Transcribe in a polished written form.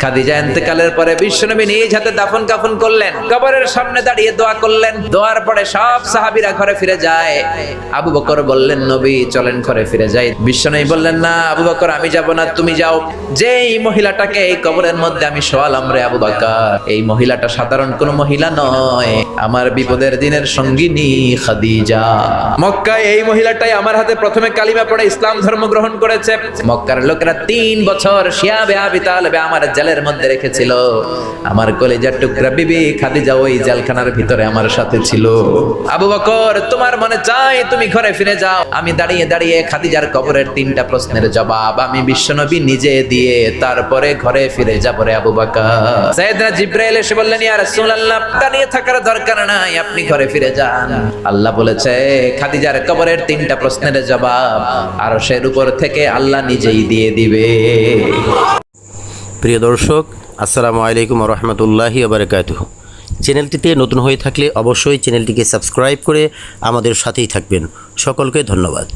খাদিজা ইন্তেকালের পরে বিশ্বনবী নিজ হাতে দাফন কাফন করলেন, কবরের সামনে দাঁড়িয়ে দোয়া করলেন। দোয়ার পরে সব সাহাবীরা ঘরে ফিরে যায়। আবু বকর বললেন, নবী চলেন ঘরে ফিরে যাই। বিশ্বনবী বললেন, না আবু বকর, আমি যাব না, তুমি যাও। যেই মহিলাটাকে এই কবরের মধ্যে আমি শোয়ালাম রে আবু বকর, এই মহিলাটা সাধারণ কোনো মহিলা নয়, আমার বিপদের দিনের সঙ্গিনী খাদিজা। মক্কায় এই মহিলাটাই আমার হাতে প্রথমে কালিমা পড়ে ইসলাম ধর্ম গ্রহণ করেছে। মক্কার লোকেরা 3 বছর শিয়াবে আবি তালেবে আমার জেলের মধ্যে রেখেছিল। আমার কলিজার টুকরা বিবি খাদিজা ওই জেলখানার ভিতরে আমার সাথে ছিল। আবু বকর, তোমার মনে চাই তুমি ঘরে ফিরে যাও। আমি দাঁড়িয়ে দাঁড়িয়ে খাদিজার কবরের 3টা প্রশ্নের জবাব আমি বিশ্বনবী নিজে দিয়ে তারপরে ঘরে ফিরে যাব রে আবু বকর। সাইয়েদনা জিবরাইল এসে বললেন, ইয়া রাসূলুল্লাহ, দাঁড়িয়ে থাকার দরকার নাই, আপনি ঘরে ফিরে যান। আল্লাহ বলেছে, খাদিজার কবরের 3টা প্রশ্নের জবাব আরশের উপর থেকে আল্লাহ নিজেই দিয়ে দিবে। প্রিয় দর্শক, আসসালামু আলাইকুম ওয়া রাহমাতুল্লাহি ওয়া বারাকাতুহু। চ্যানেলটিতে নতুন হয়ে থাকলে অবশ্যই চ্যানেলটিকে সাবস্ক্রাইব করে আমাদের সাথেই থাকবেন। সকলকে ধন্যবাদ।